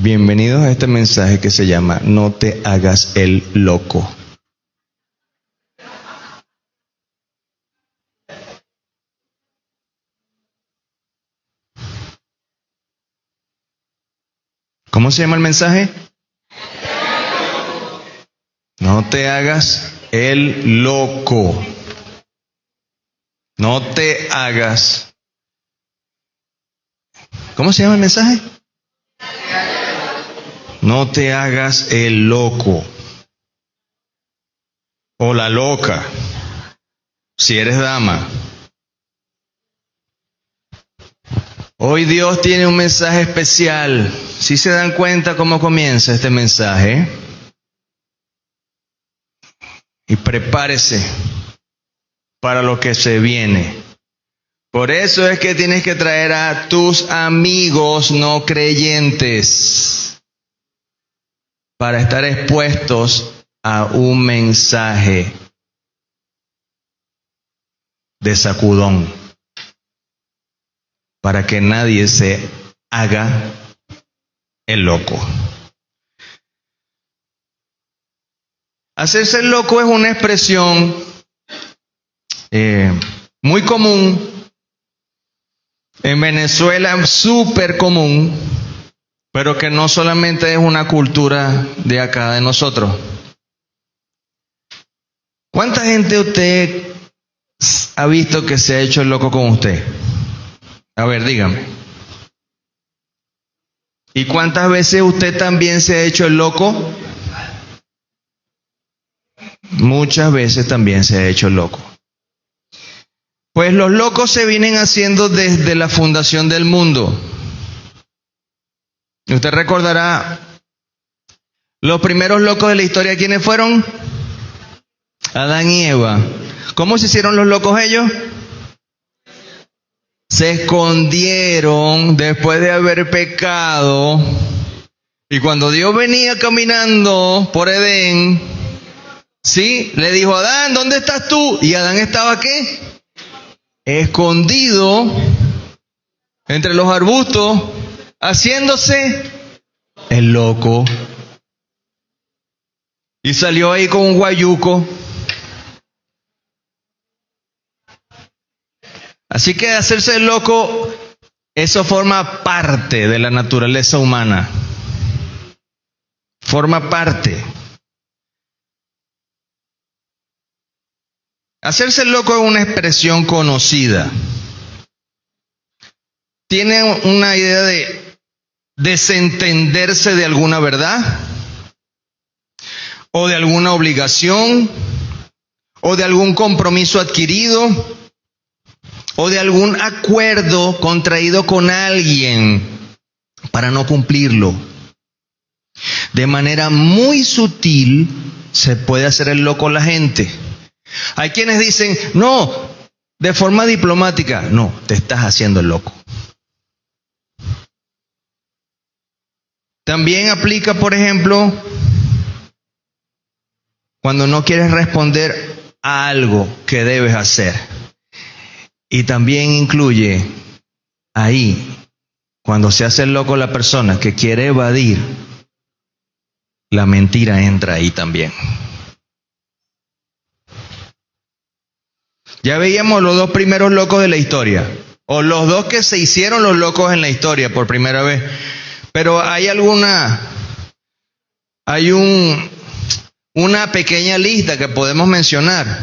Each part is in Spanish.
Bienvenidos a este mensaje que se llama No te hagas el loco. ¿Cómo se llama el mensaje? No te hagas el loco. No te hagas. ¿Cómo se llama el mensaje? No te hagas el loco. O la loca. Si eres dama. Hoy Dios tiene un mensaje especial. ¿Sí se dan cuenta cómo comienza este mensaje? Y prepárese para lo que se viene. Por eso es que tienes que traer a tus amigos no creyentes para estar expuestos a un mensaje de sacudón, para que nadie se haga el loco. Hacerse el loco es una expresión muy común en Venezuela, súper común, pero que no solamente es una cultura de acá de nosotros. ¿Cuánta gente usted ha visto que se ha hecho el loco con usted? A ver, dígame. ¿Y cuántas veces usted también se ha hecho el loco? Muchas veces también se ha hecho el loco. Pues los locos se vienen haciendo desde la fundación del mundo. Usted recordará los primeros locos de la historia, ¿quiénes fueron? Adán y Eva. ¿Cómo se hicieron los locos ellos? Se escondieron después de haber pecado. Y cuando Dios venía caminando por Edén, ¿sí? Le dijo a Adán, ¿dónde estás tú? Y Adán estaba ¿qué? Escondido entre los arbustos, haciéndose el loco. Y salió ahí con un guayuco. Así que hacerse el loco, eso forma parte de la naturaleza humana. Forma parte. Hacerse el loco es una expresión conocida. Tiene una idea de desentenderse de alguna verdad, o de alguna obligación, o de algún compromiso adquirido, o de algún acuerdo contraído con alguien para no cumplirlo. De manera muy sutil se puede hacer el loco la gente. Hay quienes dicen, no, de forma diplomática, no, te estás haciendo el loco. También aplica, por ejemplo, cuando no quieres responder a algo que debes hacer. Y también incluye ahí, cuando se hace el loco la persona que quiere evadir, la mentira entra ahí también. Ya veíamos los dos primeros locos de la historia, o los dos que se hicieron los locos en la historia por primera vez. Pero hay una pequeña lista que podemos mencionar.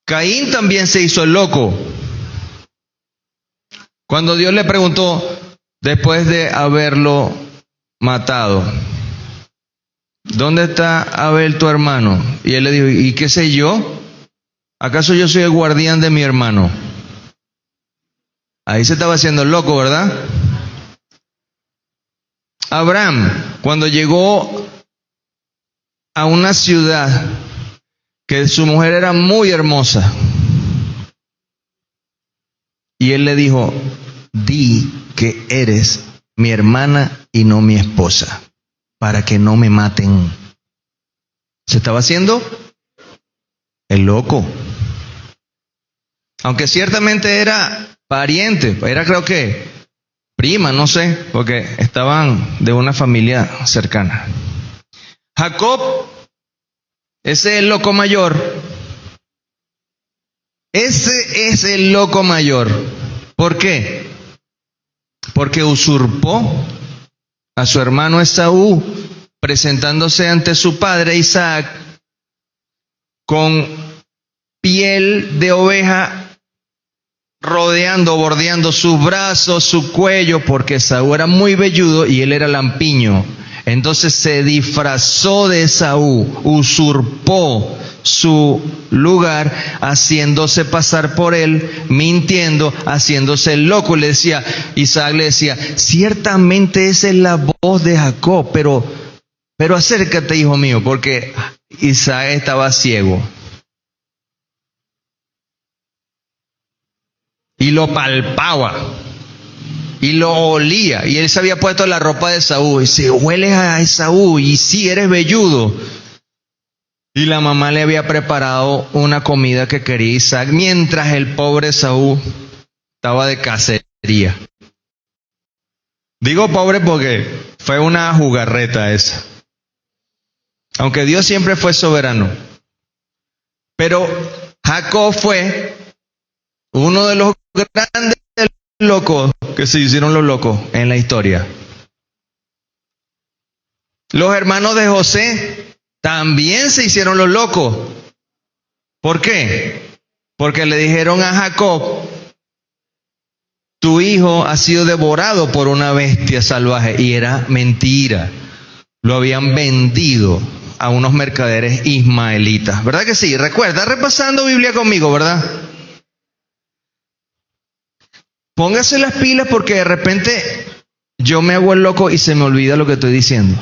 Caín también se hizo el loco. Cuando Dios le preguntó, después de haberlo matado, ¿dónde está Abel tu hermano? Y él le dijo, ¿y qué sé yo? ¿Acaso yo soy el guardián de mi hermano? Ahí se estaba haciendo el loco, ¿verdad? Abraham, cuando llegó a una ciudad que su mujer era muy hermosa, y él le dijo, di que eres mi hermana y no mi esposa, para que no me maten. Se estaba haciendo el loco. Aunque ciertamente era pariente, era creo que prima, no sé, porque estaban de una familia cercana. Jacob, ese es el loco mayor. Ese es el loco mayor. ¿Por qué? Porque usurpó a su hermano Esaú, presentándose ante su padre Isaac con piel de oveja rodeando, bordeando sus brazos, su cuello, porque Esaú era muy velludo y él era lampiño. Entonces se disfrazó de Esaú, usurpó su lugar, haciéndose pasar por él, mintiendo, haciéndose el loco. Le decía, Isaac le decía, ciertamente esa es la voz de Jacob, pero acércate, hijo mío, porque Isaac estaba ciego. Y lo palpaba. Y lo olía. Y él se había puesto la ropa de Esaú. Y dice, hueles a Esaú. Y sí, eres velludo. Y la mamá le había preparado una comida que quería Isaac, mientras el pobre Esaú estaba de cacería. Digo pobre porque fue una jugarreta esa. Aunque Dios siempre fue soberano. Pero Jacob fue uno de los grandes locos que se hicieron los locos en la historia. Los hermanos de José también se hicieron los locos. ¿Por qué? Porque le dijeron a Jacob, tu hijo ha sido devorado por una bestia salvaje. Y era mentira. Lo habían vendido a unos mercaderes ismaelitas. ¿Verdad que sí? Recuerda, repasando Biblia conmigo, ¿verdad? Póngase las pilas porque de repente yo me hago el loco y se me olvida lo que estoy diciendo.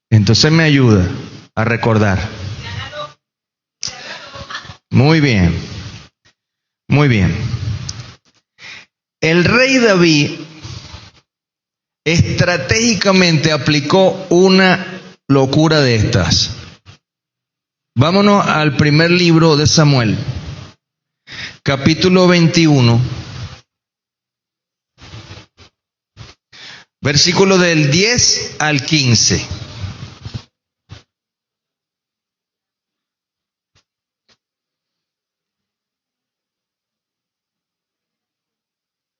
Entonces me ayuda a recordar. Muy bien. Muy bien. El rey David estratégicamente aplicó una locura de estas. Vámonos al primer libro de Samuel, capítulo 21. Versículo del 10 al 15.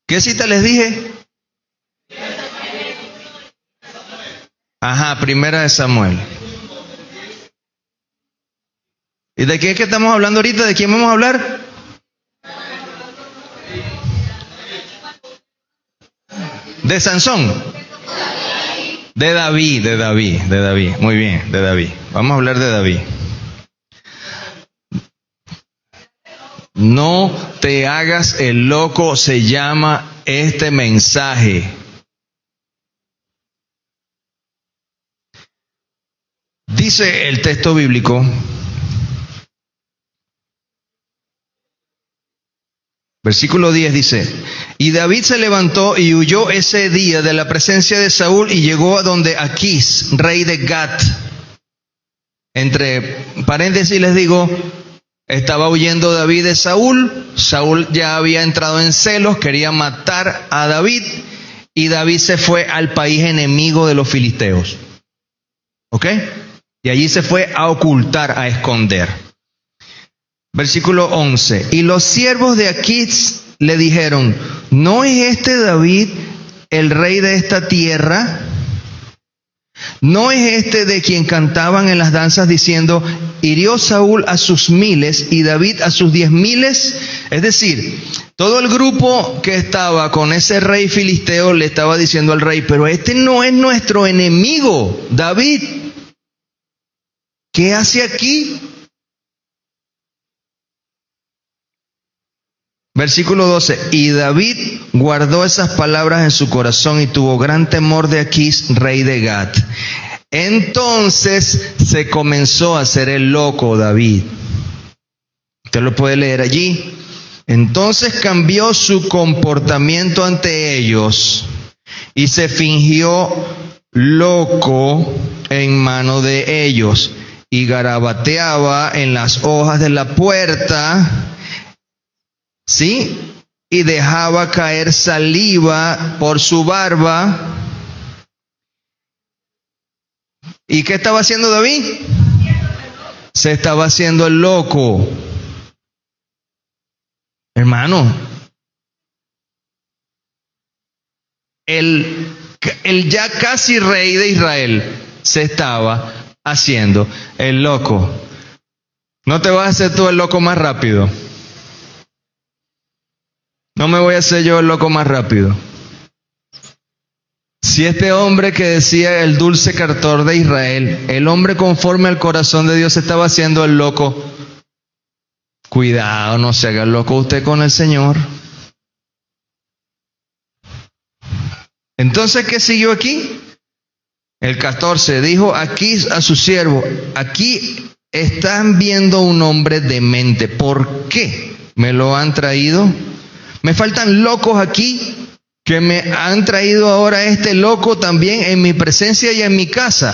¿Qué cita les dije? Ajá, primera de Samuel. ¿Y de qué es que estamos hablando ahorita? ¿De quién vamos a hablar? De Sansón. De David. Muy bien, de David. Vamos a hablar de David. No te hagas el loco, se llama este mensaje. Dice el texto bíblico, versículo 10 dice, y David se levantó y huyó ese día de la presencia de Saúl y llegó a donde Aquís, rey de Gat. Entre paréntesis les digo, estaba huyendo David de Saúl. Saúl ya había entrado en celos, quería matar a David y David se fue al país enemigo de los filisteos. ¿Ok? Y allí se fue a ocultar, a esconder. Versículo 11. Y los siervos de Aquís le dijeron, ¿no es este David el rey de esta tierra? ¿No es este de quien cantaban en las danzas diciendo, hirió Saúl a sus 1000 y David a sus 10,000? Es decir, todo el grupo que estaba con ese rey filisteo le estaba diciendo al rey, pero este no es nuestro enemigo, David. ¿Qué hace aquí? Versículo 12. Y David guardó esas palabras en su corazón y tuvo gran temor de Aquís, rey de Gat. Entonces se comenzó a hacer el loco David. Usted lo puede leer allí. Entonces cambió su comportamiento ante ellos y se fingió loco en mano de ellos y garabateaba en las hojas de la puerta. ¿Sí? y dejaba caer saliva por su barba. ¿Y qué estaba haciendo David? Se estaba haciendo el loco. Hermano, el ya casi rey de Israel se estaba haciendo el loco. ¿No te vas a hacer tú el loco más rápido? No me voy a hacer yo el loco más rápido. Si este hombre que decía el dulce cantor de Israel, el hombre conforme al corazón de Dios, se estaba haciendo el loco, cuidado, no se haga el loco usted con el Señor. Entonces, ¿qué siguió aquí? El 14 dijo aquí a su siervo, aquí están viendo un hombre demente. ¿Por qué me lo han traído? Me faltan locos aquí, que me han traído ahora este loco también en mi presencia y en mi casa.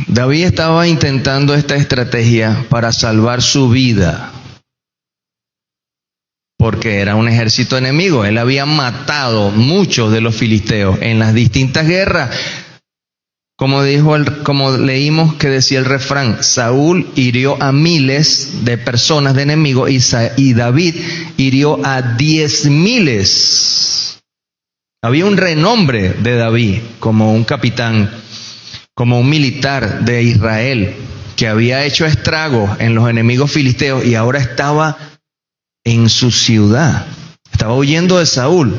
David estaba intentando esta estrategia para salvar su vida, porque era un ejército enemigo. Él había matado muchos de los filisteos en las distintas guerras. Como leímos que decía el refrán, Saúl hirió a miles de personas de enemigos y David hirió a 10,000. Había un renombre de David como un capitán, como un militar de Israel que había hecho estragos en los enemigos filisteos y ahora estaba en su ciudad. Estaba huyendo de Saúl.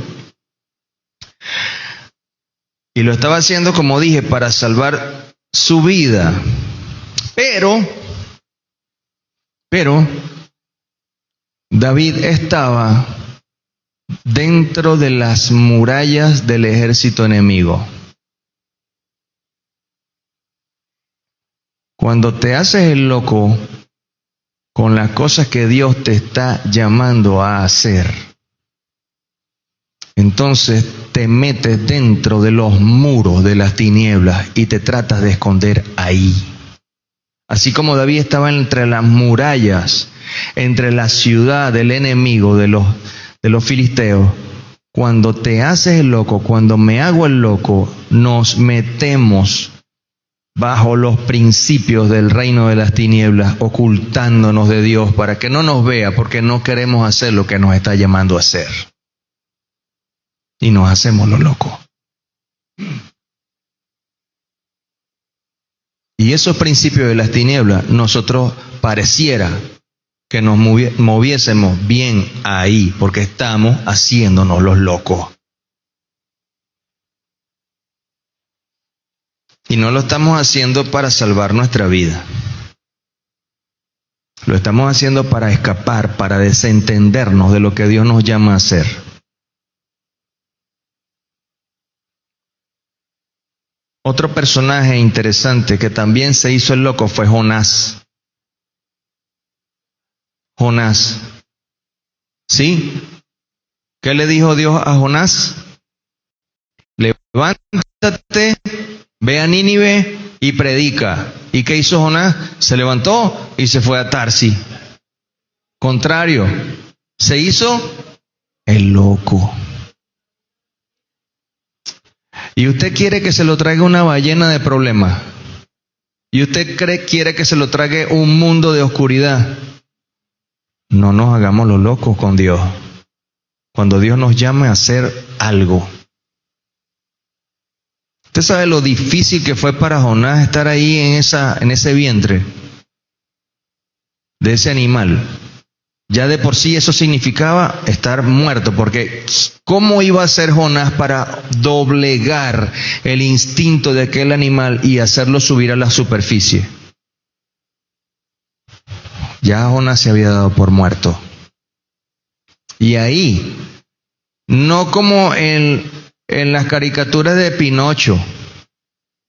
Y lo estaba haciendo, como dije, para salvar su vida. Pero David estaba dentro de las murallas del ejército enemigo. Cuando te haces el loco con las cosas que Dios te está llamando a hacer, entonces te metes dentro de los muros de las tinieblas y te tratas de esconder ahí. Así como David estaba entre las murallas, entre la ciudad del enemigo de los filisteos, cuando te haces el loco, cuando me hago el loco, nos metemos bajo los principios del reino de las tinieblas, ocultándonos de Dios para que no nos vea, porque no queremos hacer lo que nos está llamando a hacer. Y nos hacemos lo loco. Y esos principios de las tinieblas, nosotros pareciera que nos moviésemos bien ahí, porque estamos haciéndonos los locos. Y no lo estamos haciendo para salvar nuestra vida. Lo estamos haciendo para escapar, para desentendernos de lo que Dios nos llama a hacer. Otro personaje interesante que también se hizo el loco fue Jonás. Jonás. ¿Sí? ¿Qué le dijo Dios a Jonás? Levántate, ve a Nínive y predica. ¿Y qué hizo Jonás? Se levantó y se fue a Tarsis. Contrario, se hizo el loco. Y usted quiere que se lo traiga una ballena de problemas. Y usted quiere que se lo trague un mundo de oscuridad. No nos hagamos los locos con Dios. Cuando Dios nos llame a hacer algo. Usted sabe lo difícil que fue para Jonás estar ahí en ese vientre de ese animal. Ya de por sí eso significaba estar muerto, porque ¿cómo iba a ser Jonás para doblegar el instinto de aquel animal y hacerlo subir a la superficie? Ya Jonás se había dado por muerto. Y ahí, no como en las caricaturas de Pinocho,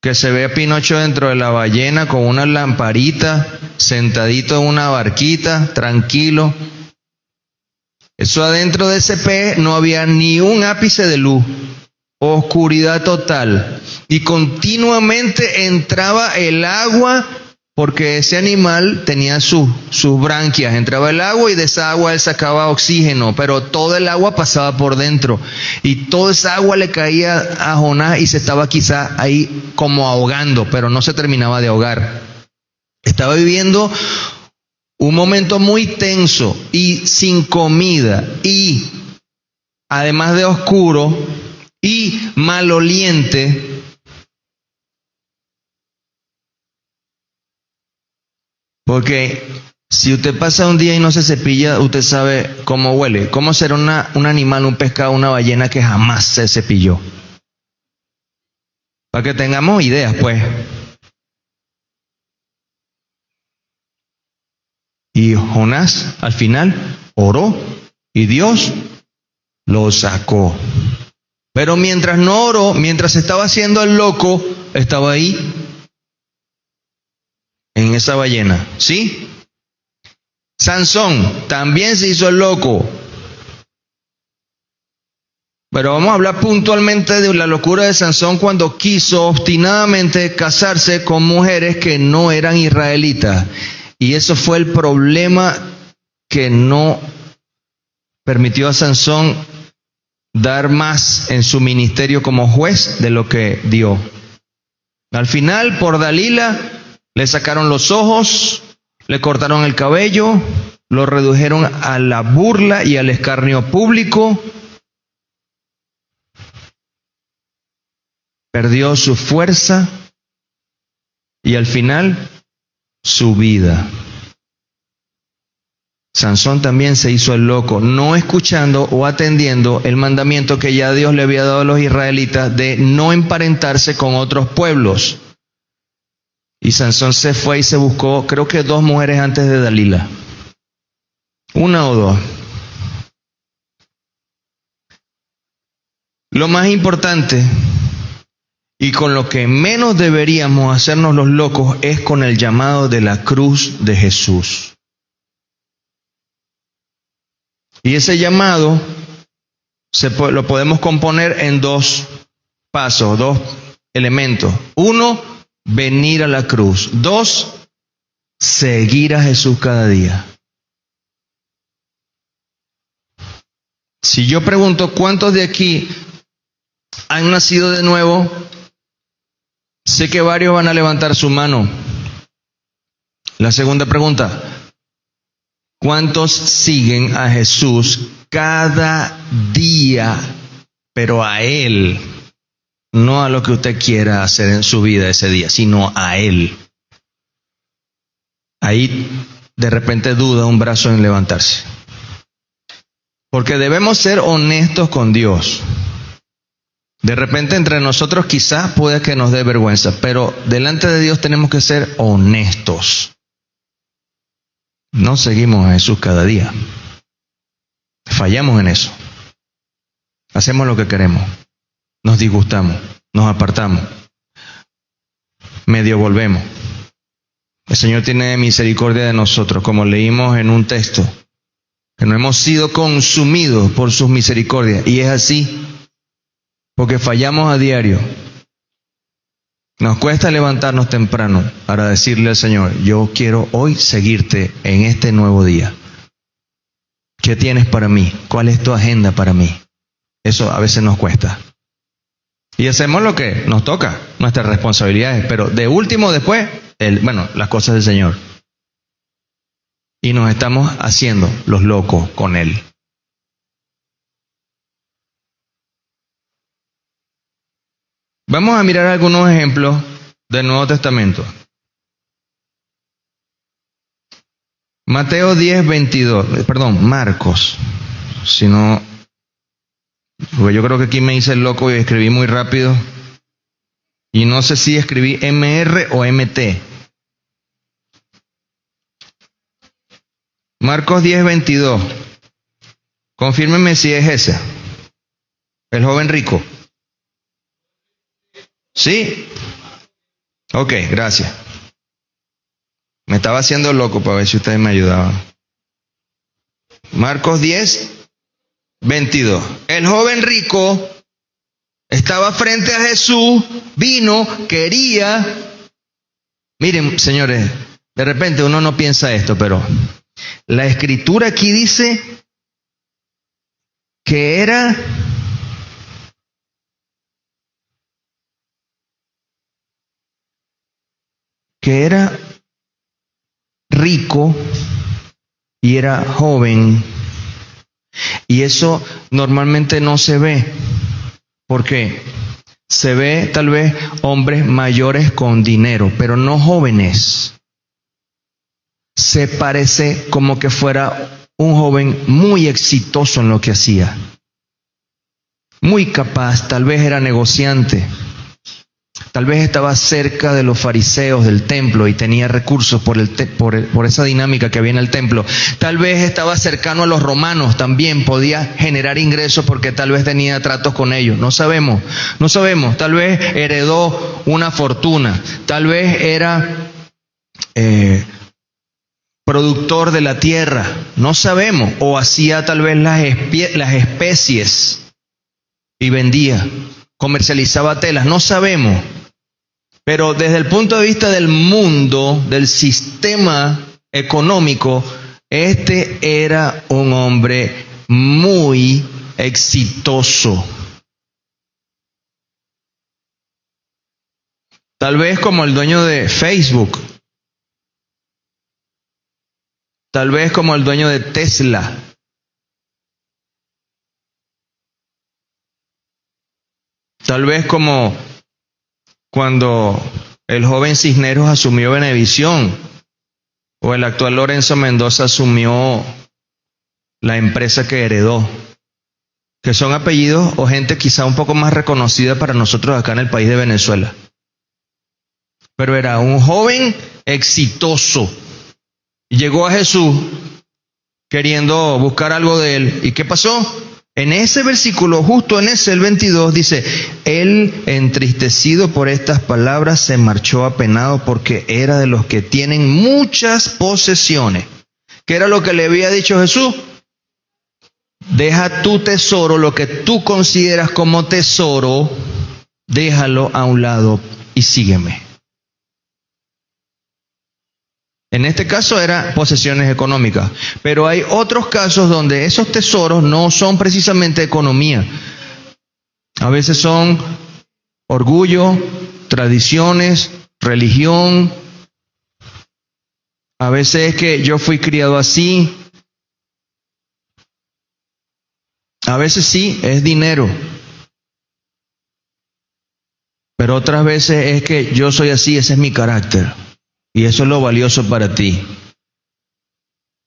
que se ve a Pinocho dentro de la ballena con una lamparita, sentadito en una barquita, tranquilo. Eso adentro de ese pez no había ni un ápice de luz, oscuridad total. Y continuamente entraba el agua porque ese animal tenía sus branquias, entraba el agua y de esa agua él sacaba oxígeno, pero todo el agua pasaba por dentro y toda esa agua le caía a Jonás y se estaba quizá ahí como ahogando, pero no se terminaba de ahogar. Estaba viviendo un momento muy tenso y sin comida y además de oscuro y maloliente. Porque si usted pasa un día y no se cepilla, usted sabe cómo huele. ¿Cómo será un animal, un pescado, una ballena que jamás se cepilló? Para que tengamos ideas, pues. Y Jonás al final oró y Dios lo sacó. Pero mientras no oró, mientras estaba haciendo el loco, estaba ahí en esa ballena, ¿sí? Sansón también se hizo el loco. Pero vamos a hablar puntualmente de la locura de Sansón cuando quiso obstinadamente casarse con mujeres que no eran israelitas. Y eso fue el problema que no permitió a Sansón dar más en su ministerio como juez de lo que dio. Al final, por Dalila, le sacaron los ojos, le cortaron el cabello, lo redujeron a la burla y al escarnio público. Perdió su fuerza y al final su vida. Sansón también se hizo el loco, no escuchando o atendiendo el mandamiento que ya Dios le había dado a los israelitas de no emparentarse con otros pueblos. Y Sansón se fue y se buscó, creo que 2 mujeres antes de Dalila. 1 o 2. Lo más importante y con lo que menos deberíamos hacernos los locos es con el llamado de la cruz de Jesús. Y ese llamado lo podemos componer en 2 pasos, 2 elementos. 1, venir a la cruz. 2, seguir a Jesús cada día. Si yo pregunto cuántos de aquí han nacido de nuevo, sé que varios van a levantar su mano. La segunda pregunta, ¿cuántos siguen a Jesús cada día, pero a Él? No a lo que usted quiera hacer en su vida ese día, sino a Él. Ahí de repente duda un brazo en levantarse. Porque debemos ser honestos con Dios. De repente entre nosotros quizás pueda que nos dé vergüenza, pero delante de Dios tenemos que ser honestos. No seguimos a Jesús cada día. Fallamos en eso. Hacemos lo que queremos. Nos disgustamos, nos apartamos, medio volvemos. El Señor tiene misericordia de nosotros, como leímos en un texto, que no hemos sido consumidos por sus misericordias. Y es así, porque fallamos a diario. Nos cuesta levantarnos temprano para decirle al Señor, yo quiero hoy seguirte en este nuevo día. ¿Qué tienes para mí? ¿Cuál es tu agenda para mí? Eso a veces nos cuesta. Y hacemos lo que nos toca, nuestras responsabilidades, pero de último después, las cosas del Señor. Y nos estamos haciendo los locos con Él. Vamos a mirar algunos ejemplos del Nuevo Testamento. Mateo 10:22, Marcos. Si no, porque yo creo que aquí me hice el loco y escribí muy rápido. Y no sé si escribí MR o MT. Marcos 10:22. Confírmeme si es ese. El joven rico. ¿Sí? Ok, gracias. Me estaba haciendo loco para ver si ustedes me ayudaban. Marcos 10:22. El joven rico estaba frente a Jesús, vino, quería Miren, señores, de repente uno no piensa esto, pero la escritura aquí dice que era rico y era joven. Y eso normalmente no se ve. ¿Por qué? Se ve tal vez hombres mayores con dinero, pero no jóvenes. Se parece como que fuera un joven muy exitoso en lo que hacía. Muy capaz, tal vez era negociante. Tal vez estaba cerca de los fariseos del templo y tenía recursos por esa dinámica que había en el templo. Tal vez estaba cercano a los romanos, también podía generar ingresos porque tal vez tenía tratos con ellos. No sabemos. Tal vez heredó una fortuna. Tal vez era productor de la tierra. No sabemos. O hacía tal vez las especies y vendía. Comercializaba telas. No sabemos. Pero desde el punto de vista del mundo, del sistema económico, este era un hombre muy exitoso. Tal vez como el dueño de Facebook. Tal vez como el dueño de Tesla. Tal vez como cuando el joven Cisneros asumió Venevisión, o el actual Lorenzo Mendoza asumió la empresa que heredó, que son apellidos o gente quizá un poco más reconocida para nosotros acá en el país de Venezuela. Pero era un joven exitoso. Llegó a Jesús queriendo buscar algo de él. ¿Y qué pasó? En ese versículo, justo en ese, el 22, dice, él, entristecido por estas palabras, se marchó apenado porque era de los que tienen muchas posesiones. ¿Qué era lo que le había dicho Jesús? Deja tu tesoro, lo que tú consideras como tesoro, déjalo a un lado y sígueme. En este caso eran posesiones económicas, pero hay otros casos donde esos tesoros no son precisamente economía. A veces son orgullo, tradiciones, religión. A veces es que yo fui criado así. A veces sí, es dinero. Pero otras veces es que yo soy así, ese es mi carácter. Y eso es lo valioso para ti.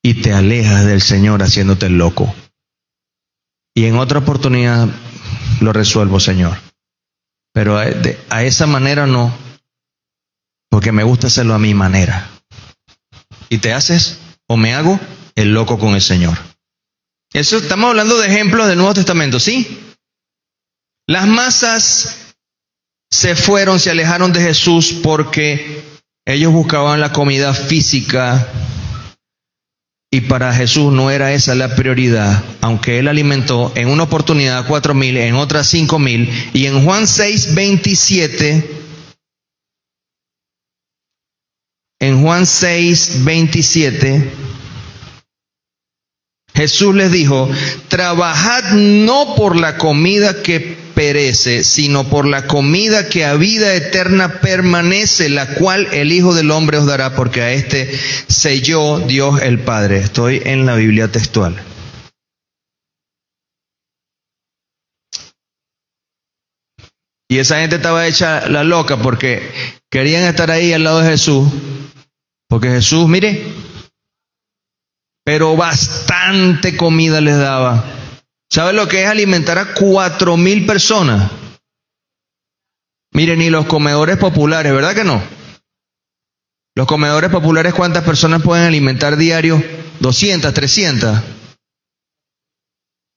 Y te alejas del Señor haciéndote el loco. Y en otra oportunidad lo resuelvo, Señor. Pero a esa manera no. Porque me gusta hacerlo a mi manera. Y te haces, o me hago, el loco con el Señor. Eso estamos hablando de ejemplos del Nuevo Testamento, ¿sí? Las masas se alejaron de Jesús porque ellos buscaban la comida física y para Jesús no era esa la prioridad, aunque Él alimentó en una oportunidad 4,000, en otra 5,000. Y en Juan 6:27, Jesús les dijo, trabajad no por la comida que perece, sino por la comida que a vida eterna permanece, la cual el Hijo del Hombre os dará, porque a este selló Dios el Padre. Estoy en la Biblia textual. Y esa gente estaba hecha la loca porque querían estar ahí al lado de Jesús, porque Jesús, mire, pero bastante comida les daba. ¿Sabe lo que es alimentar a 4,000 personas? Miren, ni los comedores populares, ¿verdad que no? Los comedores populares, ¿cuántas personas pueden alimentar diario? 200, 300.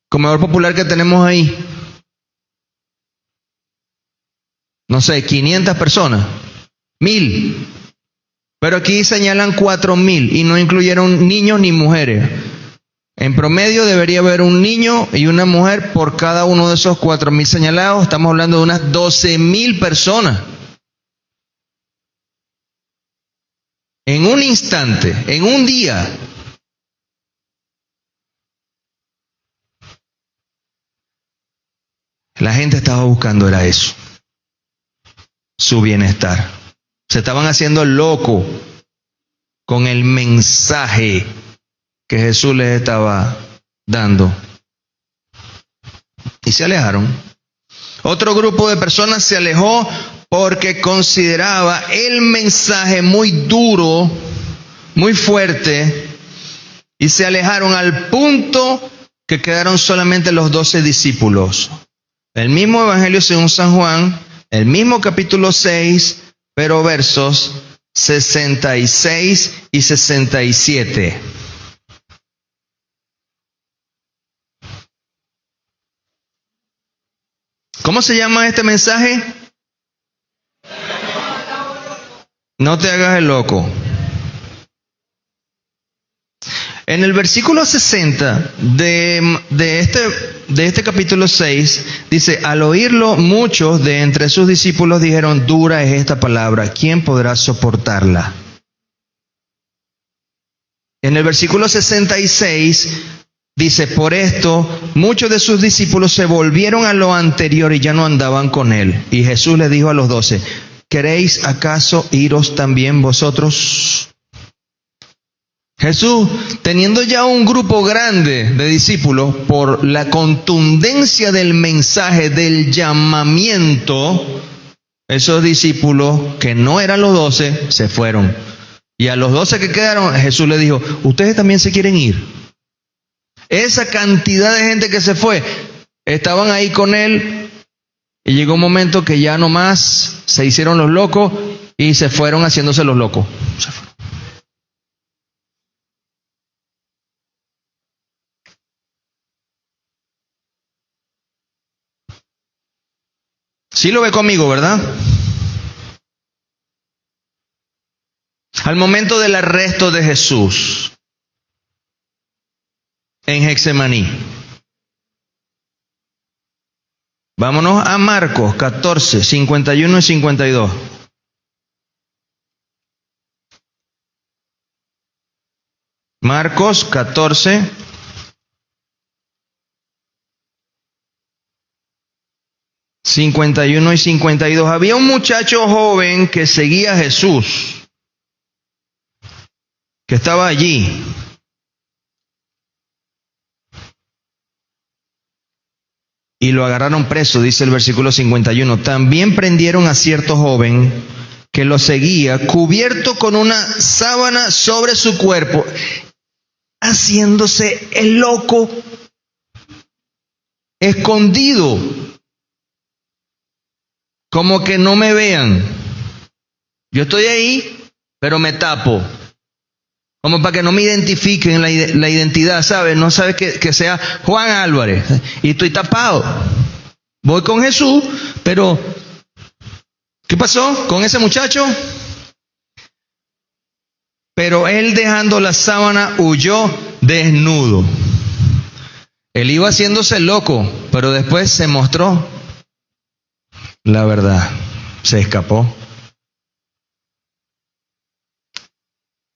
Comedor popular que tenemos ahí, no sé, 500 personas, 1,000. Pero aquí señalan 4,000 y no incluyeron niños ni mujeres. En promedio debería haber un niño y una mujer por cada uno de esos 4,000 señalados. Estamos hablando de unas 12,000 personas. En un instante, en un día. La gente estaba buscando era eso, su bienestar. Se estaban haciendo loco con el mensaje que Jesús les estaba dando. Y se alejaron. Otro grupo de personas se alejó porque consideraba el mensaje muy duro, muy fuerte, y se alejaron al punto que quedaron solamente los 12 discípulos. El mismo Evangelio según San Juan, el mismo capítulo 6, pero versos 66 y 67. ¿Cómo se llama este mensaje? No te hagas el loco. En el versículo 60 de este capítulo 6, dice, al oírlo muchos de entre sus discípulos dijeron, dura es esta palabra, ¿quién podrá soportarla? En el versículo 66 dice, por esto muchos de sus discípulos se volvieron a lo anterior y ya no andaban con él. Y Jesús les dijo a los 12, ¿queréis acaso iros también vosotros? Jesús, teniendo ya un grupo grande de discípulos, por la contundencia del mensaje, del llamamiento, esos discípulos que no eran los 12, se fueron. Y a los 12 que quedaron, Jesús les dijo, ¿ustedes también se quieren ir? Esa cantidad de gente que se fue, estaban ahí con él, y llegó un momento que ya nomás se hicieron los locos y se fueron haciéndose los locos. Se fueron. Sí lo ve conmigo, ¿verdad? Al momento del arresto de Jesús en Getsemaní. Vámonos a Marcos 14, 51 y 52. Marcos 14, 51 y 52. Había un muchacho joven que seguía a Jesús, que estaba allí. Y lo agarraron preso, dice el versículo 51. También prendieron a cierto joven que lo seguía, cubierto con una sábana sobre su cuerpo, haciéndose el loco, escondido, como que no me vean. Yo estoy ahí, pero me tapo. Como para que no me identifiquen la identidad, ¿sabes? No sabes que sea Juan Álvarez. Y estoy tapado. Voy con Jesús, pero ¿qué pasó con ese muchacho? Pero él, dejando la sábana, huyó desnudo. Él iba haciéndose loco, pero después se mostró la verdad. Se escapó.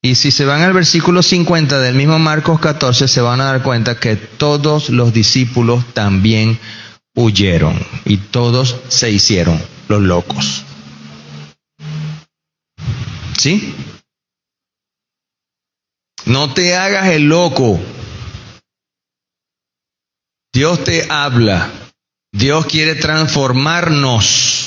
Y si se van al versículo 50 del mismo Marcos 14, se van a dar cuenta que todos los discípulos también huyeron y todos se hicieron los locos. ¿Sí? No te hagas el loco. Dios te habla. Dios quiere transformarnos.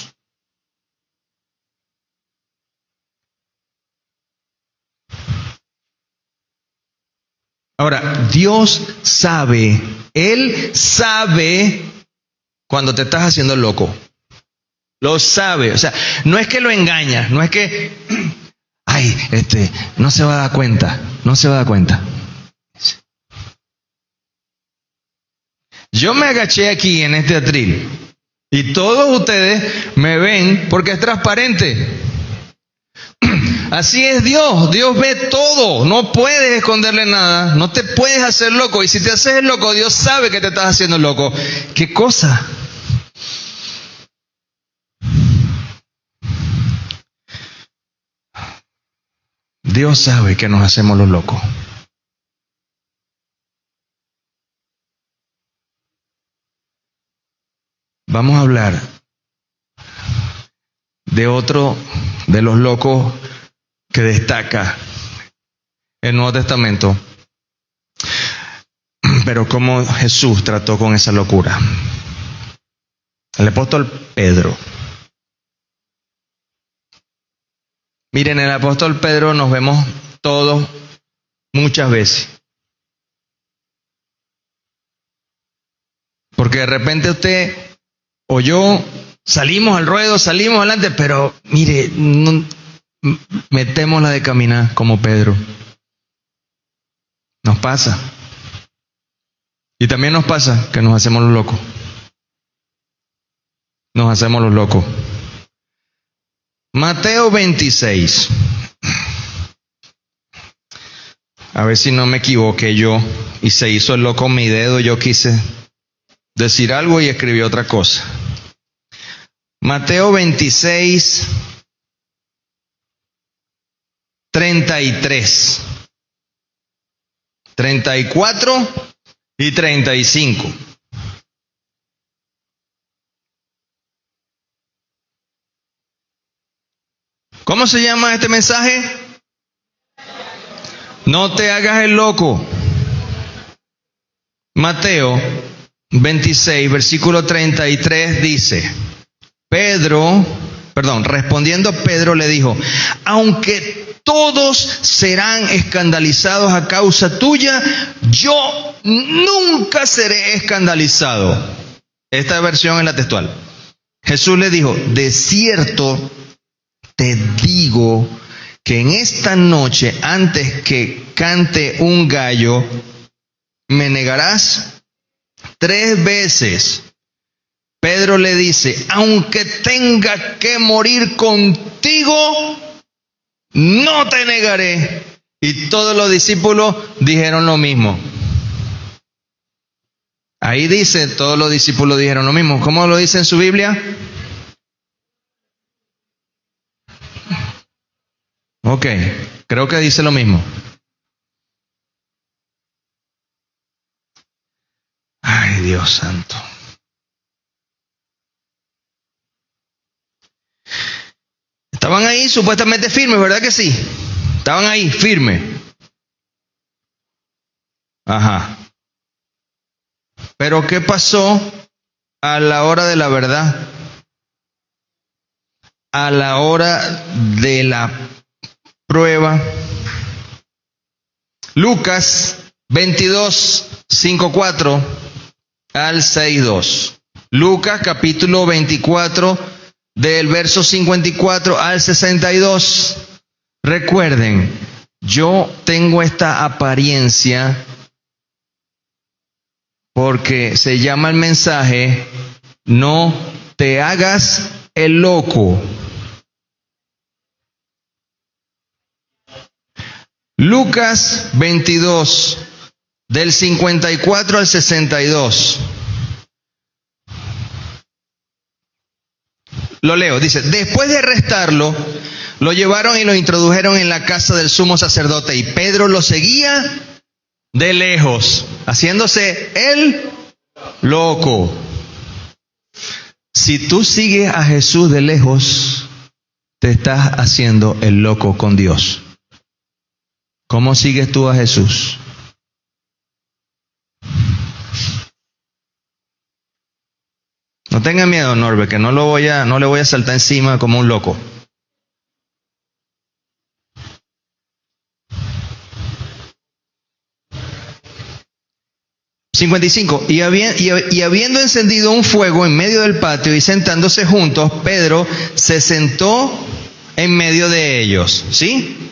Ahora, Dios sabe, Él sabe cuando te estás haciendo loco. Lo sabe, o sea, no es que lo engañas, no es que, no se va a dar cuenta, no se va a dar cuenta. Yo me agaché aquí en este atril y todos ustedes me ven porque es transparente. Así es Dios, Dios ve todo, no puedes esconderle nada, no te puedes hacer loco, y si te haces el loco, Dios sabe que te estás haciendo loco. ¿Qué cosa? Dios sabe que nos hacemos los locos. Vamos a hablar de otro de los locos que destaca el Nuevo Testamento, pero cómo Jesús trató con esa locura. El apóstol Pedro. Miren, el apóstol Pedro nos vemos todos muchas veces. Porque de repente usted o yo salimos al ruedo, salimos adelante, pero mire, no, metemos la de caminar como Pedro. Nos pasa. Y también nos pasa que nos hacemos los locos. Nos hacemos los locos. Mateo 26. A ver si no me equivoqué yo y se hizo el loco mi dedo. Yo quise decir algo y escribí otra cosa. Mateo 26, 33, 34 y 35. ¿Cómo se llama este mensaje? No te hagas el loco. Mateo 26, versículo 33 dice, respondiendo Pedro le dijo, aunque todos serán escandalizados a causa tuya, yo nunca seré escandalizado. Esta versión es la textual. Jesús le dijo, de cierto te digo que en esta noche, antes que cante un gallo, me negarás 3 veces. Pedro le dice, aunque tenga que morir contigo, no te negaré. Y todos los discípulos dijeron lo mismo. Ahí dice, todos los discípulos dijeron lo mismo. ¿Cómo lo dice en su Biblia? Ok, creo que dice lo mismo. Ay, Dios santo. Estaban ahí supuestamente firmes, ¿verdad que sí? Estaban ahí firmes. Ajá. Pero ¿qué pasó a la hora de la verdad? A la hora de la prueba. Lucas 22, 5:4 al 6:2. Lucas capítulo 24, del verso 54 al 62. Recuerden, yo tengo esta apariencia porque se llama el mensaje, no te hagas el loco. Lucas 22, del 54 al 62. Lo leo, dice, después de arrestarlo, lo llevaron y lo introdujeron en la casa del sumo sacerdote y Pedro lo seguía de lejos, haciéndose el loco. Si tú sigues a Jesús de lejos, te estás haciendo el loco con Dios. ¿Cómo sigues tú a Jesús? No tenga miedo, Norbert, que no le voy a saltar encima como un loco. Y habiendo encendido un fuego en medio del patio y sentándose juntos, Pedro se sentó en medio de ellos, ¿sí?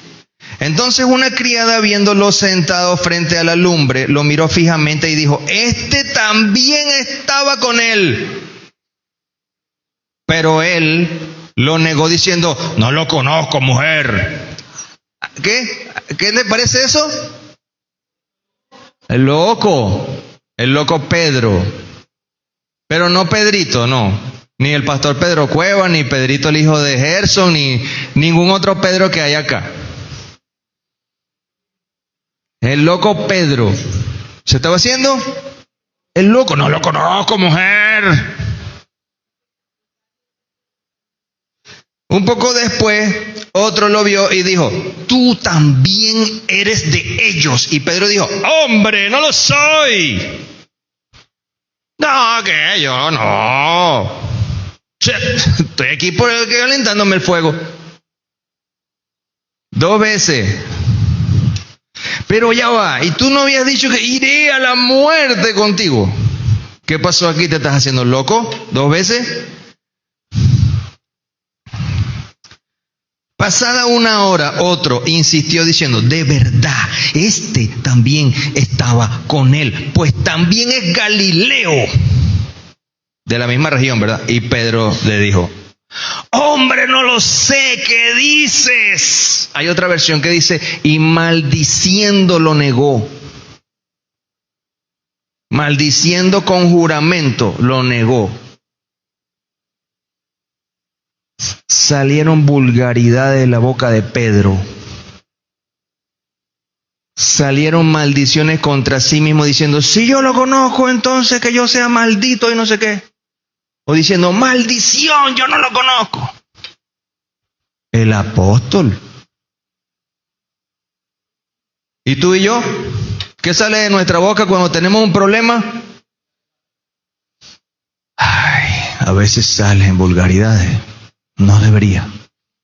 Entonces una criada, viéndolo sentado frente a la lumbre, lo miró fijamente y dijo, este también estaba con él. Pero él lo negó diciendo, no lo conozco, mujer. ¿Qué? ¿Qué le parece eso? El loco Pedro. Pero no Pedrito, no. Ni el pastor Pedro Cueva, ni Pedrito el hijo de Gerson, ni ningún otro Pedro que hay acá. El loco Pedro. ¿Se estaba haciendo? El loco. No lo conozco, mujer. Un poco después, otro lo vio y dijo, tú también eres de ellos. Y Pedro dijo, hombre, no lo soy. No, que yo no. Estoy aquí por calentándome el fuego. 2 veces. Pero ya va, y tú no habías dicho que iré a la muerte contigo. ¿Qué pasó aquí? ¿Te estás haciendo loco? 2 veces. Pasada 1 hora, otro insistió diciendo, de verdad, este también estaba con él, pues también es Galileo. De la misma región, ¿verdad? Y Pedro le dijo, hombre, no lo sé, ¿qué dices? Hay otra versión que dice, y maldiciendo lo negó. Maldiciendo con juramento lo negó. Salieron vulgaridades de la boca de Pedro. Salieron maldiciones contra sí mismo diciendo, si yo lo conozco, entonces que yo sea maldito y no sé qué. O diciendo, maldición, yo no lo conozco. El apóstol. ¿Y tú y yo? ¿Qué sale de nuestra boca cuando tenemos un problema? Ay, a veces salen vulgaridades. No debería.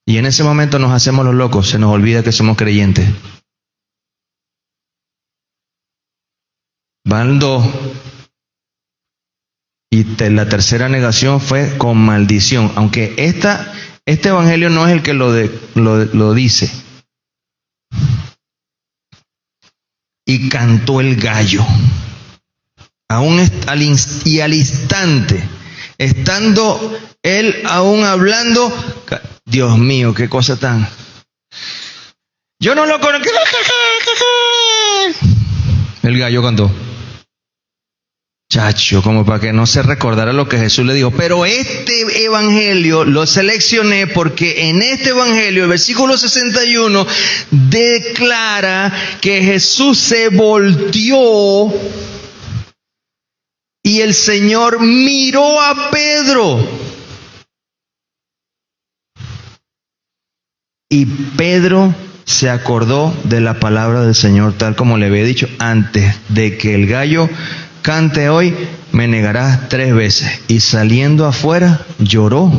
Y en ese momento nos hacemos los locos, se nos olvida que somos creyentes. Van 2. Y la tercera negación fue con maldición. Aunque este evangelio no es el que lo dice. Y cantó el gallo. Y al instante, estando él aún hablando, Dios mío, qué cosa tan... Yo no lo conozco. El gallo cantó. Chacho, como para que no se recordara lo que Jesús le dijo. Pero este evangelio lo seleccioné porque en este evangelio, el versículo 61, declara que Jesús se volteó y el Señor miró a Pedro. Y Pedro se acordó de la palabra del Señor, tal como le había dicho, antes de que el gallo cante hoy, me negarás 3 veces. Y saliendo afuera, lloró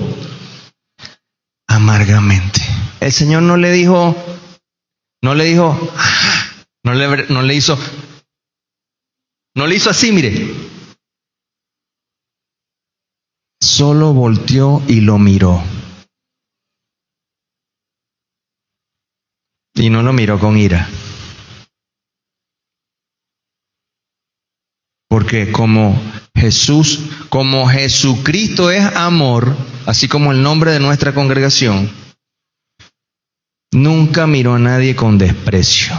amargamente. El Señor no le dijo, no le hizo así, mire. Solo volteó y lo miró. Y no lo miró con ira. Porque como Jesucristo es amor, así como el nombre de nuestra congregación, nunca miró a nadie con desprecio.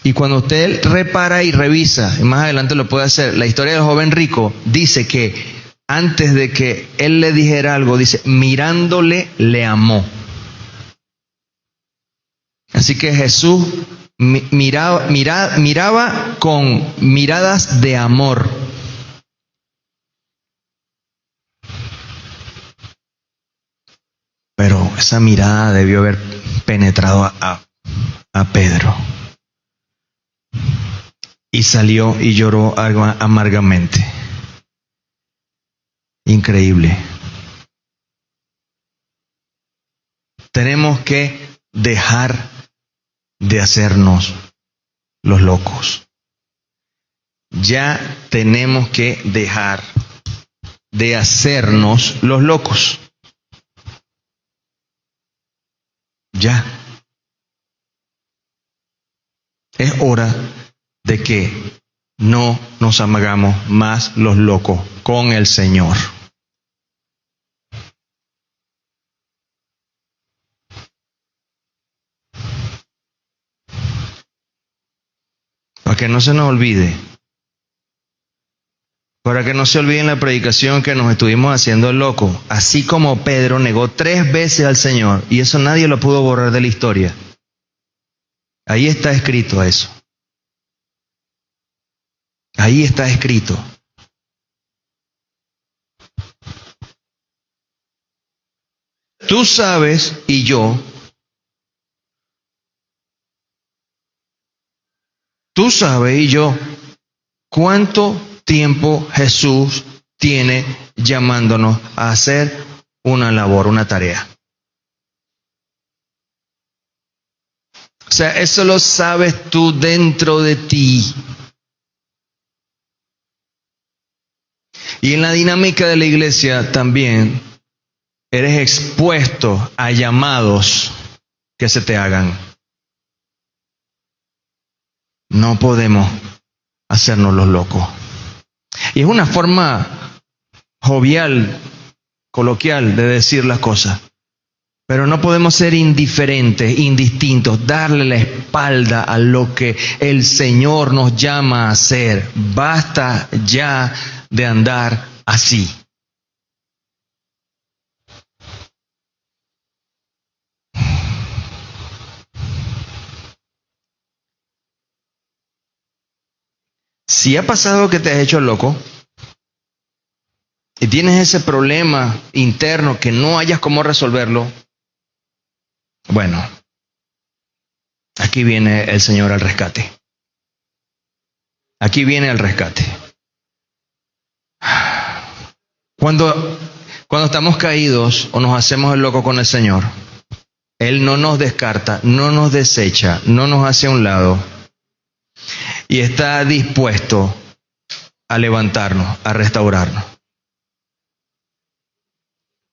Y cuando usted repara y revisa, y más adelante lo puede hacer, la historia del joven rico dice que antes de que él le dijera algo, dice, mirándole le amó. Así que Jesús miraba con miradas de amor. Pero esa mirada debió haber penetrado a Pedro. Y salió y lloró amargamente. Increíble. Tenemos que dejar de hacernos los locos. Ya tenemos que dejar de hacernos los locos. Ya. Es hora de que no nos hagamos más los locos con el Señor. Para que no se nos olvide. Para que no se olvide en la predicación que nos estuvimos haciendo locos. Así como Pedro negó 3 veces al Señor. Y eso nadie lo pudo borrar de la historia. Ahí está escrito eso. Ahí está escrito. Tú sabes y yo. Tú sabes y yo cuánto tiempo Jesús tiene llamándonos a hacer una labor, una tarea. O sea, eso lo sabes tú dentro de ti. Y en la dinámica de la iglesia también eres expuesto a llamados que se te hagan. No podemos hacernos los locos. Y es una forma jovial, coloquial de decir las cosas. Pero no podemos ser indiferentes, indistintos, darle la espalda a lo que el Señor nos llama a hacer. Basta ya de andar así. Si ha pasado que te has hecho loco y tienes ese problema interno que no hayas cómo resolverlo, bueno, aquí viene el Señor al rescate. Aquí viene el rescate. Cuando estamos caídos o nos hacemos el loco con el Señor, Él no nos descarta, no nos desecha, no nos hace a un lado y está dispuesto a levantarnos, a restaurarnos.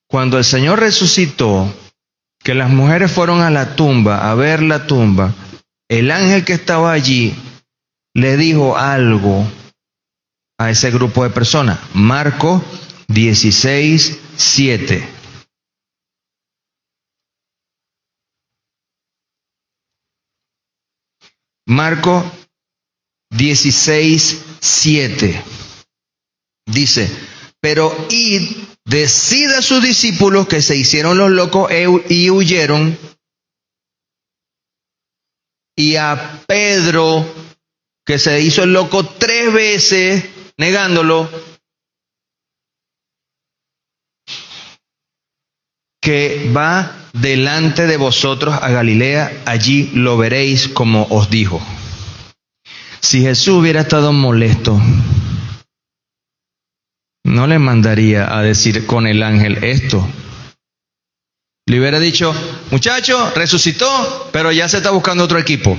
Cuando el Señor resucitó, que las mujeres fueron a la tumba, a ver la tumba, el ángel que estaba allí le dijo algo a ese grupo de personas. Marcos 16:7. Marcos 16:7. Dice, pero id, decid a sus discípulos que se hicieron los locos y huyeron, y a Pedro, que se hizo el loco 3 veces, negándolo, que va delante de vosotros a Galilea, allí lo veréis como os dijo. Si Jesús hubiera estado molesto, no le mandaría a decir con el ángel esto. Le hubiera dicho, muchacho, resucitó, pero ya se está buscando otro equipo.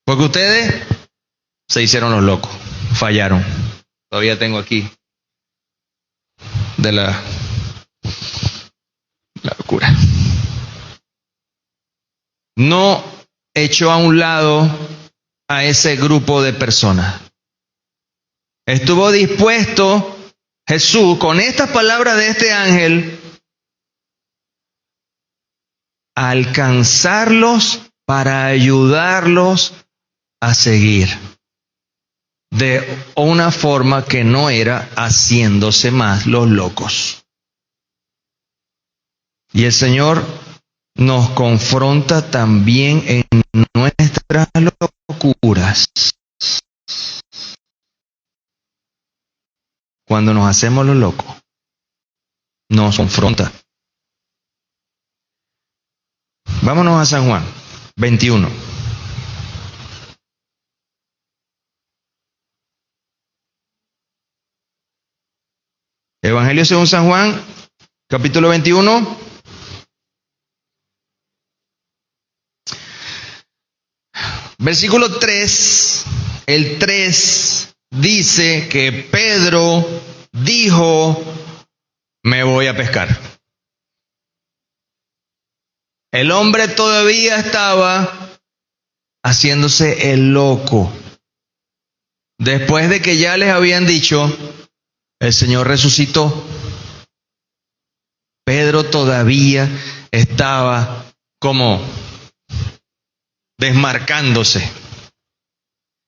Porque ustedes se hicieron los locos, fallaron. Todavía tengo aquí de la locura. No echó a un lado a ese grupo de personas. Estuvo dispuesto Jesús con estas palabras de este ángel a alcanzarlos para ayudarlos a seguir de una forma que no era haciéndose más los locos. Y el Señor nos confronta también en nuestras locuras. Cuando nos hacemos los locos, nos confronta. Vámonos a San Juan 21. Evangelio según San Juan, capítulo 21. Versículo 3. El 3 dice que Pedro dijo, me voy a pescar. El hombre todavía estaba haciéndose el loco. Después de que ya les habían dicho, el Señor resucitó. Pedro todavía estaba como desmarcándose.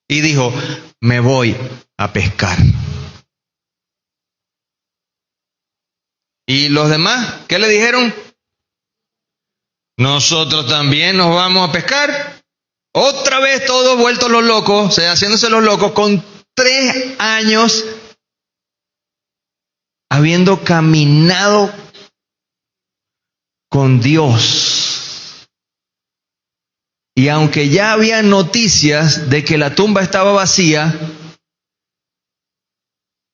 Y dijo, me voy a pescar. ¿Y los demás qué le dijeron? nosotros también nos vamos a pescar. Otra vez todos vueltos los locos, o sea, haciéndose los locos, con 3 años habiendo caminado con Dios. Y aunque ya había noticias de que la tumba estaba vacía,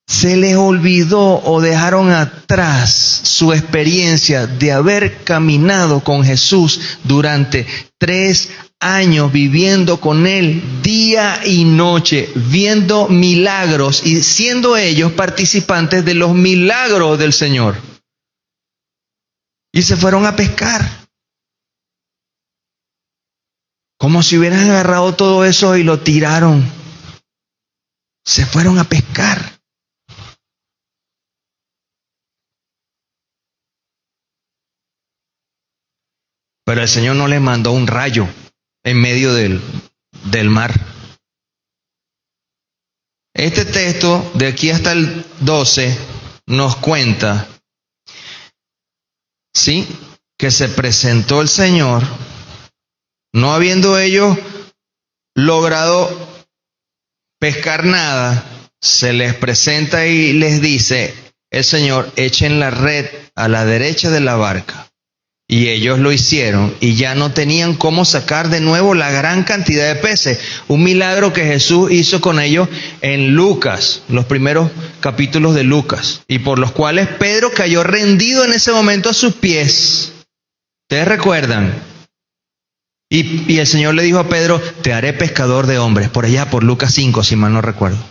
se les olvidó o dejaron atrás su experiencia de haber caminado con Jesús durante 3 años, viviendo con Él día y noche, viendo milagros y siendo ellos participantes de los milagros del Señor. Y se fueron a pescar. Como si hubieran agarrado todo eso y lo tiraron. Se fueron a pescar. Pero el Señor no les mandó un rayo en medio del mar. Este texto, de aquí hasta el 12, nos cuenta, ¿sí?, que se presentó el Señor, no habiendo ellos logrado pescar nada, se les presenta y les dice el Señor: echen la red a la derecha de la barca. Y ellos lo hicieron y ya no tenían cómo sacar de nuevo la gran cantidad de peces. Un milagro que Jesús hizo con ellos en Lucas, los primeros capítulos de Lucas, y por los cuales Pedro cayó rendido en ese momento a sus pies. ¿Ustedes recuerdan? Y el Señor le dijo a Pedro: te haré pescador de hombres. Por allá, por Lucas 5, si mal no recuerdo.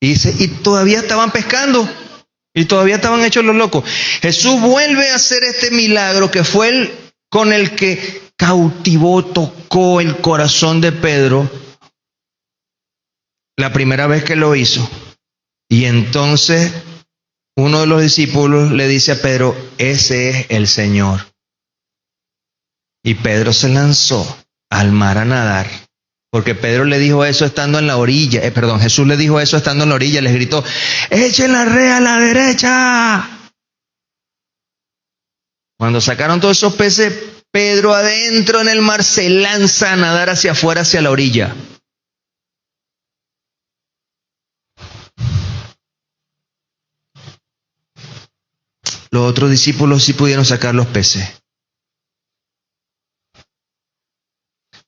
Y todavía estaban pescando. Y todavía estaban hechos los locos. Jesús vuelve a hacer este milagro que fue el con el que cautivó, tocó el corazón de Pedro la primera vez que lo hizo. Y entonces uno de los discípulos le dice a Pedro: ese es el Señor. Y Pedro se lanzó al mar a nadar. Porque Pedro le dijo eso estando en la orilla. Jesús le dijo eso estando en la orilla. Les gritó: echen la red a la derecha. Cuando sacaron todos esos peces, Pedro adentro en el mar se lanza a nadar hacia afuera, hacia la orilla. Los otros discípulos sí pudieron sacar los peces.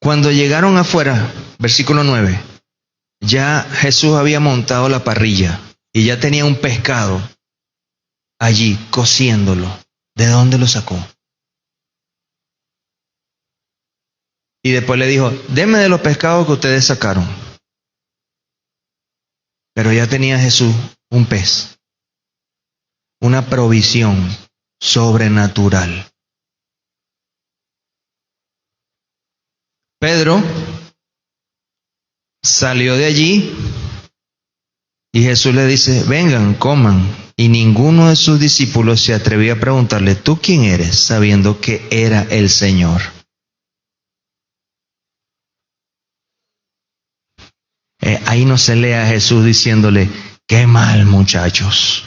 Cuando llegaron afuera, versículo 9, ya Jesús había montado la parrilla y ya tenía un pescado allí cociéndolo. ¿De dónde lo sacó? Y después le dijo: denme de los pescados que ustedes sacaron. Pero ya tenía Jesús un pez, una provisión sobrenatural. Pedro salió de allí y Jesús le dice: vengan, coman. Y ninguno de sus discípulos se atrevía a preguntarle: ¿tú quién eres?, sabiendo que era el Señor. Ahí no se lee a Jesús diciéndole: qué mal, muchachos.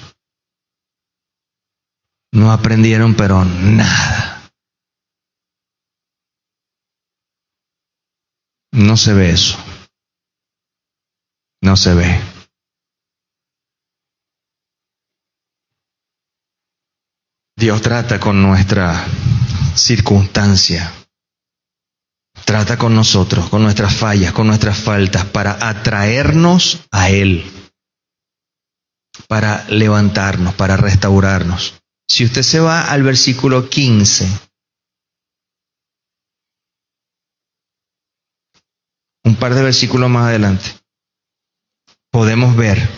No aprendieron pero nada. No se ve eso. No se ve. Dios trata con nuestra circunstancia. Trata con nosotros, con nuestras fallas, con nuestras faltas, para atraernos a Él, para levantarnos, para restaurarnos. Si usted se va al versículo 15, un par de versículos más adelante, podemos ver,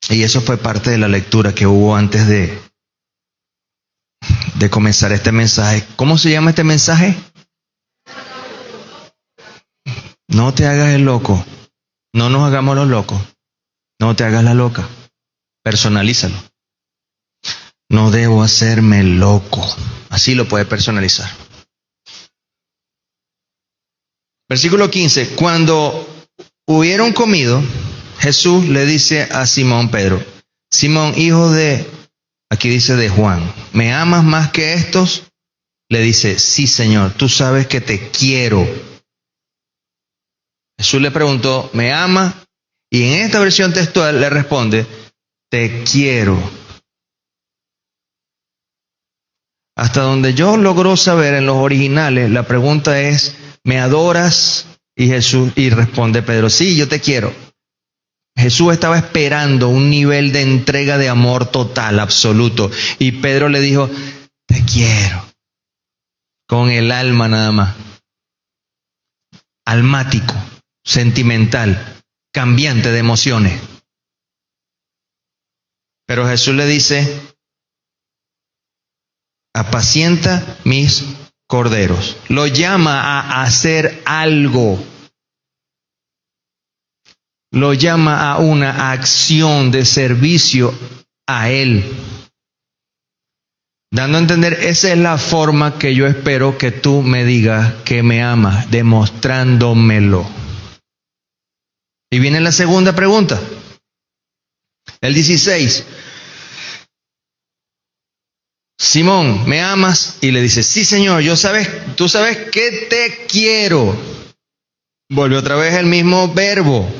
y eso fue parte de la lectura que hubo antes de comenzar este mensaje. ¿Cómo se llama este mensaje? No te hagas el loco. No nos hagamos los locos. No te hagas la loca. Personalízalo. No debo hacerme loco. Así lo puede personalizar. Versículo 15. Cuando hubieron comido, Jesús le dice a Simón Pedro: Simón, hijo de, aquí dice de Juan, ¿me amas más que estos? Le dice, sí, Señor, tú sabes que te quiero. Jesús le preguntó, ¿me amas? Y en esta versión textual le responde, te quiero. Hasta donde yo logro saber en los originales, la pregunta es, ¿me adoras? Y responde Pedro, sí, yo te quiero. Jesús estaba esperando un nivel de entrega de amor total, absoluto. Y Pedro le dijo, te quiero. Con el alma nada más. Almático, sentimental, cambiante de emociones. Pero Jesús le dice, apacienta mis corderos. Lo llama a hacer algo. Lo llama a una acción de servicio a Él. Dando a entender, esa es la forma que yo espero que tú me digas que me amas, demostrándomelo. Y viene la segunda pregunta. El 16. Simón, ¿me amas? Y le dice, sí, Señor, tú sabes que te quiero. Vuelve otra vez el mismo verbo.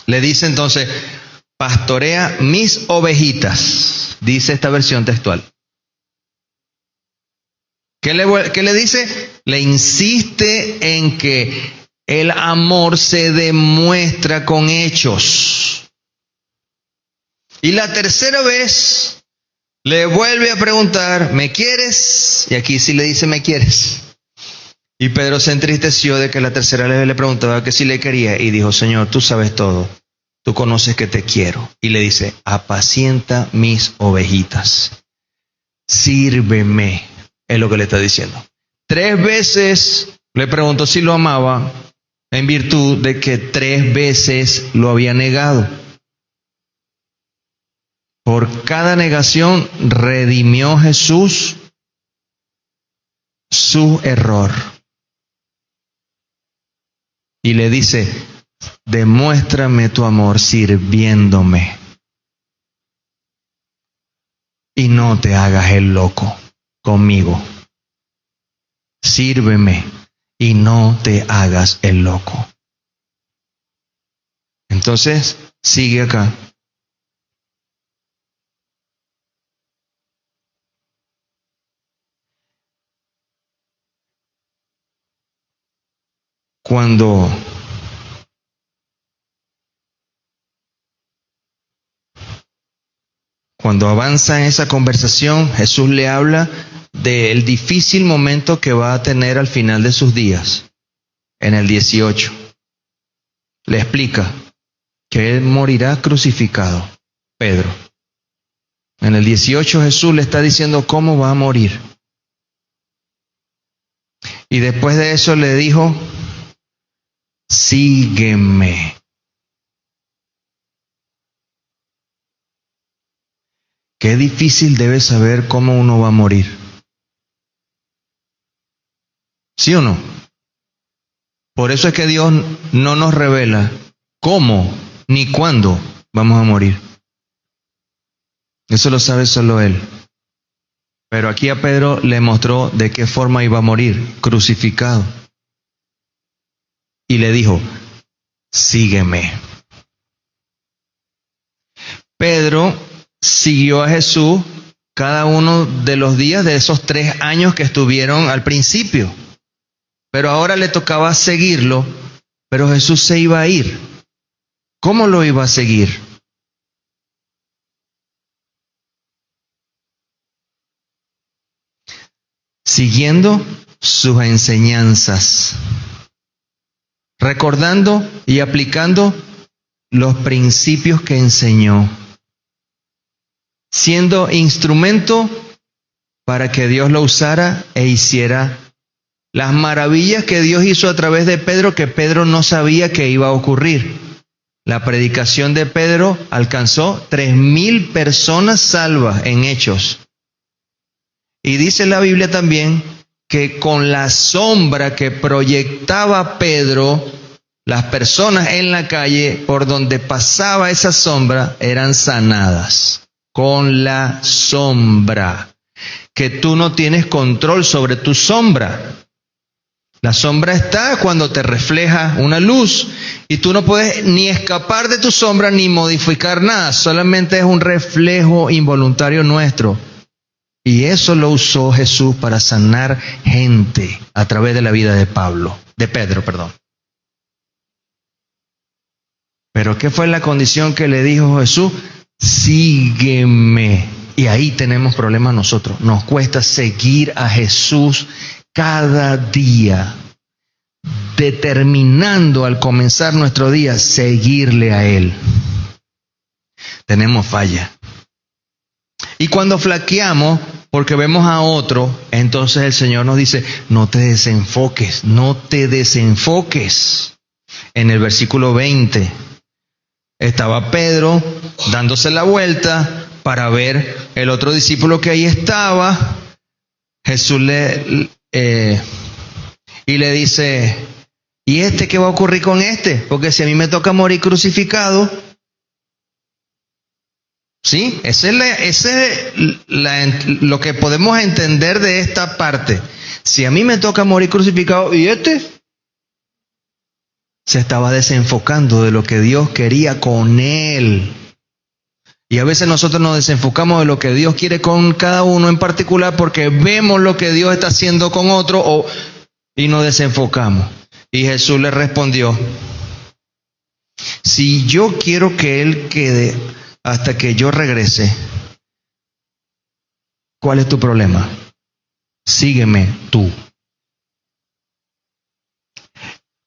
Le dice entonces, pastorea mis ovejitas, dice esta versión textual. ¿Qué le dice? Le insiste en que el amor se demuestra con hechos. Y la tercera vez le vuelve a preguntar, ¿me quieres? Y aquí sí le dice, ¿me quieres? Y Pedro se entristeció de que la tercera vez le preguntaba que si le quería y dijo, Señor, tú sabes todo, tú conoces que te quiero. Y le dice, apacienta mis ovejitas, sírveme, es lo que le está diciendo. 3 veces le preguntó si lo amaba, en virtud de que 3 veces lo había negado. Por cada negación redimió Jesús su error. Y le dice, demuéstrame tu amor sirviéndome. Y no te hagas el loco conmigo. Sírveme y no te hagas el loco. Entonces, sigue acá. Cuando avanza en esa conversación, Jesús le habla del difícil momento que va a tener al final de sus días, en el 18. Le explica que él morirá crucificado, Pedro. En el 18 Jesús le está diciendo cómo va a morir. Y después de eso le dijo, sígueme. Qué difícil debe saber cómo uno va a morir. ¿Sí o no? Por eso es que Dios no nos revela cómo ni cuándo vamos a morir. Eso lo sabe solo Él. Pero aquí a Pedro le mostró de qué forma iba a morir, crucificado. Y le dijo, sígueme. Pedro siguió a Jesús cada uno de los días de esos 3 años que estuvieron al principio. Pero ahora le tocaba seguirlo, pero Jesús se iba a ir. ¿Cómo lo iba a seguir? Siguiendo sus enseñanzas, recordando y aplicando los principios que enseñó, siendo instrumento para que Dios lo usara e hiciera las maravillas que Dios hizo a través de Pedro, que Pedro no sabía que iba a ocurrir. La predicación de Pedro alcanzó 3,000 personas salvas en Hechos. Y dice la Biblia también que con la sombra que proyectaba Pedro, las personas en la calle por donde pasaba esa sombra eran sanadas con la sombra. Que tú no tienes control sobre tu sombra. La sombra está cuando te refleja una luz y tú no puedes ni escapar de tu sombra ni modificar nada, solamente es un reflejo involuntario nuestro. Y eso lo usó Jesús para sanar gente a través de la vida de Pedro. Pero ¿qué fue la condición que le dijo Jesús? Sígueme. Y ahí tenemos problemas nosotros. Nos cuesta seguir a Jesús cada día, determinando al comenzar nuestro día seguirle a Él. Tenemos falla. Y cuando flaqueamos porque vemos a otro, entonces el Señor nos dice, no te desenfoques. En el versículo 20 estaba Pedro dándose la vuelta para ver el otro discípulo que ahí estaba. Jesús le dice, ¿y qué va a ocurrir con este? Porque si a mí me toca morir crucificado, ¿sí? Ese es lo que podemos entender de esta parte. Si a mí me toca morir crucificado, ¿y se estaba desenfocando de lo que Dios quería con él. Y a veces nosotros nos desenfocamos de lo que Dios quiere con cada uno en particular porque vemos lo que Dios está haciendo con otro y nos desenfocamos. Y Jesús le respondió, si yo quiero que él quede hasta que yo regrese, ¿cuál es tu problema? Sígueme tú.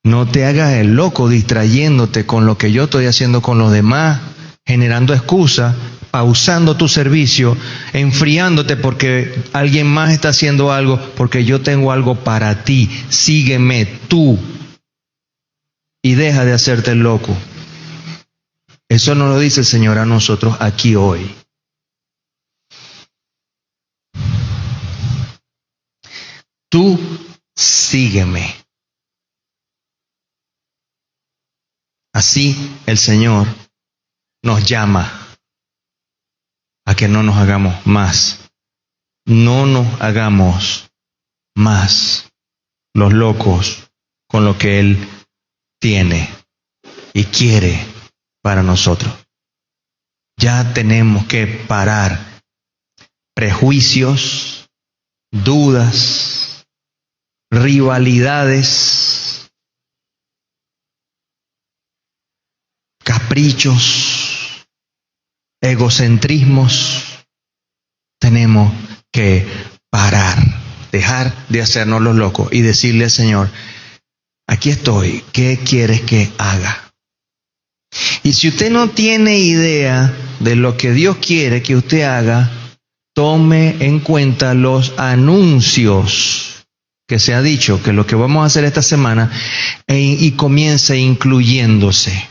No te hagas el loco distrayéndote con lo que yo estoy haciendo con los demás, generando excusas, pausando tu servicio, enfriándote porque alguien más está haciendo algo, porque yo tengo algo para ti. Sígueme tú y deja de hacerte el loco. Eso nos lo dice el Señor a nosotros aquí hoy. Tú sígueme. Así el Señor nos llama a que no nos hagamos más. No nos hagamos más los locos con lo que Él tiene y quiere para nosotros. Ya tenemos que parar prejuicios, dudas, rivalidades, caprichos, egocentrismos. Tenemos que parar, dejar de hacernos los locos y decirle al Señor, aquí estoy, ¿qué quieres que haga? Y si usted no tiene idea de lo que Dios quiere que usted haga, tome en cuenta los anuncios que se ha dicho, que lo que vamos a hacer esta semana, y comience incluyéndose.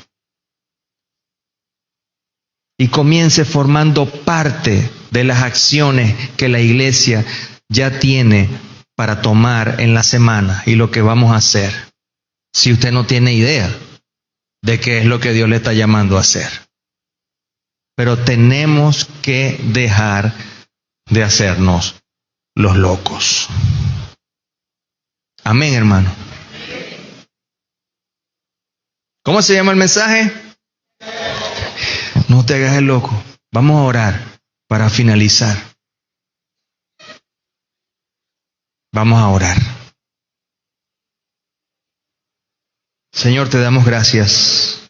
Y comience formando parte de las acciones que la iglesia ya tiene para tomar en la semana y lo que vamos a hacer. Si usted no tiene idea de qué es lo que Dios le está llamando a hacer. Pero tenemos que dejar de hacernos los locos. Amén, hermano. ¿Cómo se llama el mensaje? No te hagas el loco. Vamos a orar para finalizar. Vamos a orar. Señor, te damos gracias